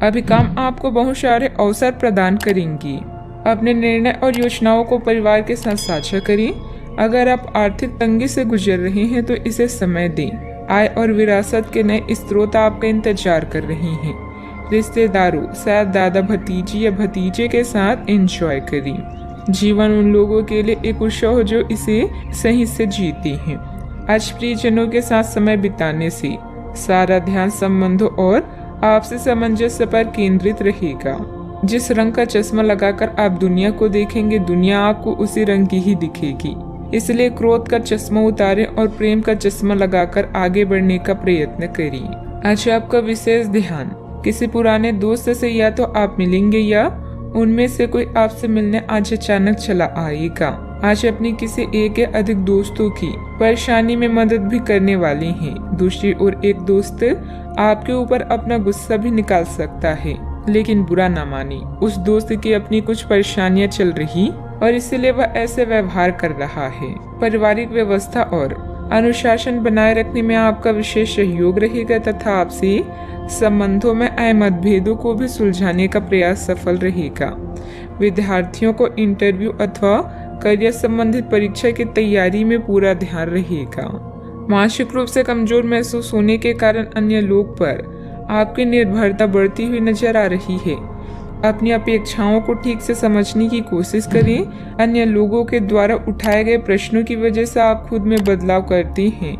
अभी काम आपको बहुत सारे अवसर प्रदान करेंगी। अपने निर्णय और योजनाओं को परिवार के साथ साझा करें। अगर आप आर्थिक तंगी से गुजर रहे हैं तो इसे समय दें। आय और विरासत के नए स्रोत आपका इंतजार कर रहे हैं। रिश्तेदारों, शायद दादा भतीजी या भतीजे के साथ एंजॉय करें। जीवन उन लोगों के लिए एक उत्सव जो इसे सही से जीते हैं। आज प्रियजनों के साथ समय बिताने से सारा ध्यान संबंधों और आपसी सामंजस्य पर केंद्रित रहेगा। जिस रंग का चश्मा लगाकर आप दुनिया को देखेंगे, दुनिया आपको उसी रंग की ही दिखेगी। इसलिए क्रोध का चश्मा उतारें और प्रेम का चश्मा लगाकर आगे बढ़ने का प्रयत्न करिए। आज आपका विशेष ध्यान किसी पुराने दोस्त से या तो आप मिलेंगे या उनमें से कोई आपसे मिलने आज अचानक चला आएगा। आज अपनी किसी एक या अधिक दोस्तों की परेशानी में मदद भी करने वाले हैं। दूसरी ओर एक दोस्त आपके ऊपर अपना गुस्सा भी निकाल सकता है, लेकिन बुरा ना माने। उस दोस्त की अपनी कुछ परेशानियां चल रही और इसलिए वह ऐसे व्यवहार कर रहा है। पारिवारिक व्यवस्था और अनुशासन बनाए रखने में आपका विशेष सहयोग रहेगा तथा आपसी संबंधों में आए मतभेदों को भी सुलझाने का प्रयास सफल रहेगा। विद्यार्थियों को इंटरव्यू अथवा करियर संबंधित परीक्षा की तैयारी में पूरा ध्यान रहेगा। मानसिक रूप से कमजोर महसूस होने के कारण अन्य लोग पर आपकी निर्भरता बढ़ती हुई नजर आ रही है। अपनी अपेक्षाओं को ठीक से समझने की कोशिश करें। अन्य लोगों के द्वारा उठाए गए प्रश्नों की वजह से आप खुद में बदलाव करते हैं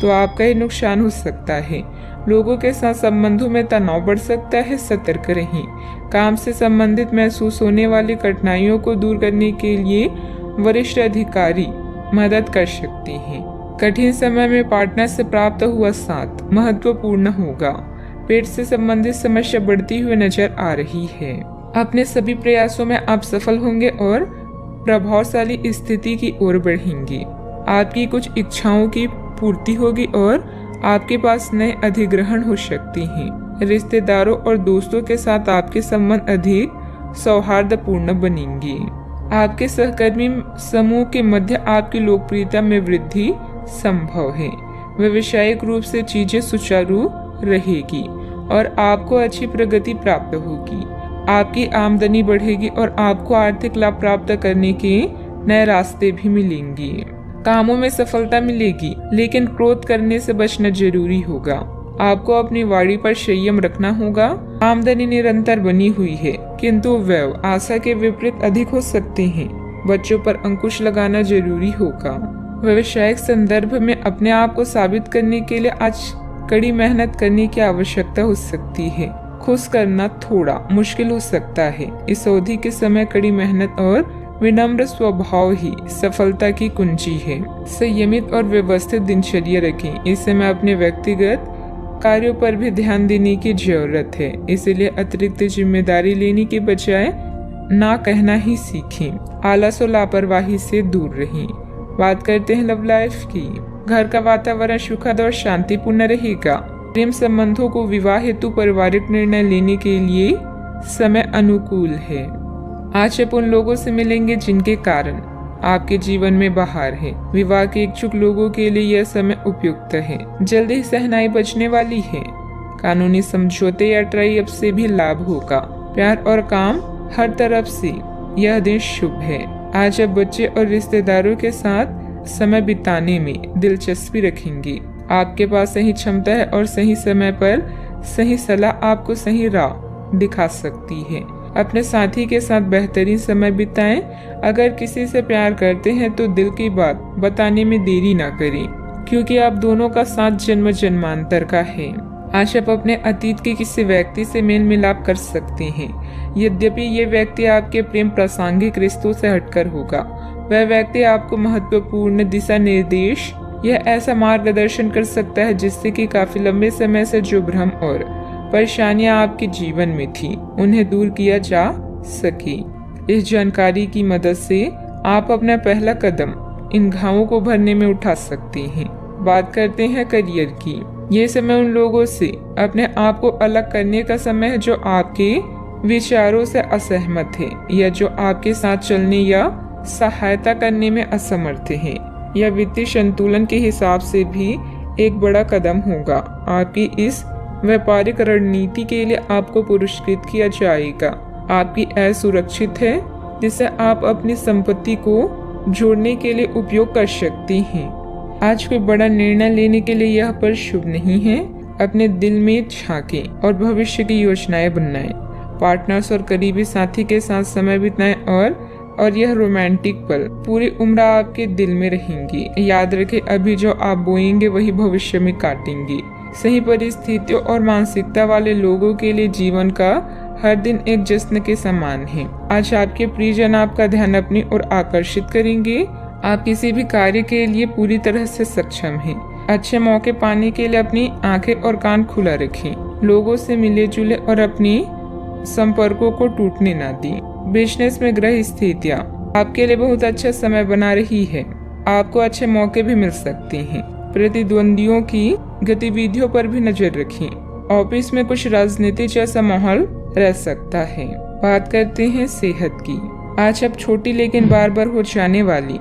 तो आपका ही नुकसान हो सकता है। लोगों के साथ संबंधों में तनाव बढ़ सकता है, सतर्क रहें। काम से संबंधित महसूस होने वाली कठिनाइयों को दूर करने के लिए वरिष्ठ अधिकारी मदद कर सकते हैं। कठिन समय में पार्टनर से प्राप्त हुआ साथ महत्वपूर्ण होगा। पेट से संबंधित समस्या बढ़ती हुई नजर आ रही है। अपने सभी प्रयासों में आप सफल होंगे और प्रभावशाली स्थिति की ओर बढ़ेंगे। आपकी कुछ इच्छाओं की पूर्ति होगी और आपके पास नए अधिग्रहण हो सकते हैं। रिश्तेदारों और दोस्तों के साथ आपके संबंध अधिक सौहार्दपूर्ण बनेंगे। आपके सहकर्मी समूह के मध्य आपकी लोकप्रियता में वृद्धि संभव है। व्यावसायिक रूप से चीजें सुचारू रहेगी और आपको अच्छी प्रगति प्राप्त होगी। आपकी आमदनी बढ़ेगी और आपको आर्थिक लाभ प्राप्त करने के नए रास्ते भी मिलेंगे। कामों में सफलता मिलेगी, लेकिन क्रोध करने से बचना जरूरी होगा। आपको अपनी वाणी पर संयम रखना होगा। आमदनी निरंतर बनी हुई है, किंतु व्यय आशा के विपरीत अधिक हो सकते हैं। बच्चों पर अंकुश लगाना जरूरी होगा। व्यवसायिक संदर्भ में अपने आप को साबित करने के लिए आज कड़ी मेहनत करने की आवश्यकता हो सकती है। खुश करना थोड़ा मुश्किल हो सकता है। इस अवधि के समय कड़ी मेहनत और विनम्र स्वभाव ही सफलता की कुंजी है। संयमित और व्यवस्थित दिनचर्या रखें। इस समय अपने व्यक्तिगत कार्यों पर भी ध्यान देने की जरूरत है, इसलिए अतिरिक्त जिम्मेदारी लेने के बजाय ना कहना ही सीखें। आलस और लापरवाही से दूर रहें। बात करते हैं लव लाइफ की। घर का वातावरण सुखद और शांतिपूर्ण रहेगा। प्रेम संबंधों को विवाह हेतु पारिवारिक निर्णय लेने के लिए समय अनुकूल है। आज आप उन लोगों से मिलेंगे जिनके कारण आपके जीवन में बहार है। विवाह के इच्छुक लोगों के लिए यह समय उपयुक्त है। जल्दी ही सहनाई बचने वाली है। कानूनी समझौते या ट्राई अप से भी लाभ होगा। प्यार और काम हर तरफ से यह दिन शुभ है। आज आप बच्चे और रिश्तेदारों के साथ समय बिताने में दिलचस्पी रखेंगे। आपके पास सही क्षमता है और सही समय पर सही सलाह आपको सही राह दिखा सकती है। अपने साथी के साथ बेहतरीन समय बिताएं। अगर किसी से प्यार करते हैं तो दिल की बात बताने में देरी ना करें, क्योंकि आप दोनों का साथ जन्म जन्मांतर का है। आज आप अपने अतीत के किसी व्यक्ति से मेल मिलाप कर सकते हैं। यद्यपि ये व्यक्ति आपके प्रेम प्रासंगिक रिश्तों से हटकर होगा, वह व्यक्ति आपको महत्वपूर्ण दिशा निर्देश या ऐसा मार्गदर्शन कर सकता है जिससे कि काफी लंबे समय से जो भ्रम और परेशानियां आपके जीवन में थी उन्हें दूर किया जा सके। इस जानकारी की मदद से आप अपना पहला कदम इन घावों को भरने में उठा सकते हैं। बात करते हैं करियर की। ये समय उन लोगों से अपने आप को अलग करने का समय है जो आपके विचारों से असहमत है या जो आपके साथ चलने या सहायता करने में असमर्थ है। यह वित्तीय संतुलन के हिसाब से भी एक बड़ा कदम होगा। आपकी इस व्यापारिक रणनीति के लिए आपको पुरस्कृत किया जाएगा। आपकी आय सुरक्षित है, जिसे आप अपनी संपत्ति को जोड़ने के लिए उपयोग कर सकती हैं। आज कोई बड़ा निर्णय लेने के लिए यह पल शुभ नहीं है। अपने दिल में झांकें और भविष्य की योजनाएं बनाएं। पार्टनर्स और करीबी साथी के साथ समय बिताएं और यह रोमांटिक पल पूरी उम्र आपके दिल में रहेंगी। याद रखें, अभी जो आप बोएंगे वही भविष्य में काटेंगे। सही परिस्थितियों और मानसिकता वाले लोगों के लिए जीवन का हर दिन एक जश्न के समान है। आज आपके प्रियजन आपका ध्यान अपनी ओर आकर्षित करेंगे। आप किसी भी कार्य के लिए पूरी तरह से सक्षम हैं। अच्छे मौके पाने के लिए अपनी आंखें और कान खुला रखें। लोगों से मिले जुले और अपनी संपर्कों को टूटने ना दें। बिजनेस में ग्रह स्थितियाँ आपके लिए बहुत अच्छा समय बना रही है। आपको अच्छे मौके भी मिल सकते हैं। प्रतिद्वंदियों की गतिविधियों पर भी नजर रखें। ऑफिस में कुछ राजनीति जैसा माहौल रह सकता है। बात करते हैं सेहत की। आज आप छोटी लेकिन बार बार हो जाने वाली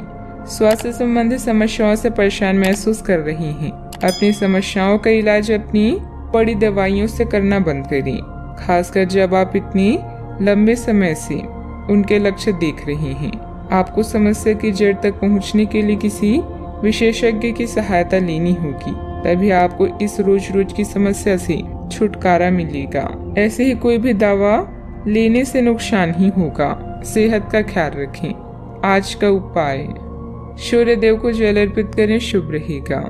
स्वास्थ्य संबंधी समस्याओं से परेशान महसूस कर रही हैं। अपनी समस्याओं का इलाज अपनी बड़ी दवाइयों से करना बंद करें, खासकर जब आप इतनी लंबे समय से उनके लक्ष्य देख रहे हैं। आपको समस्या की जड़ तक पहुंचने के लिए किसी विशेषज्ञ की सहायता लेनी होगी, तभी आपको इस रोज रोज की समस्या से छुटकारा मिलेगा। ऐसे ही कोई भी दवा लेने से नुकसान ही होगा। सेहत का ख्याल रखें। आज का उपाय, सूर्य देव को जल अर्पित करें, शुभ रहेगा।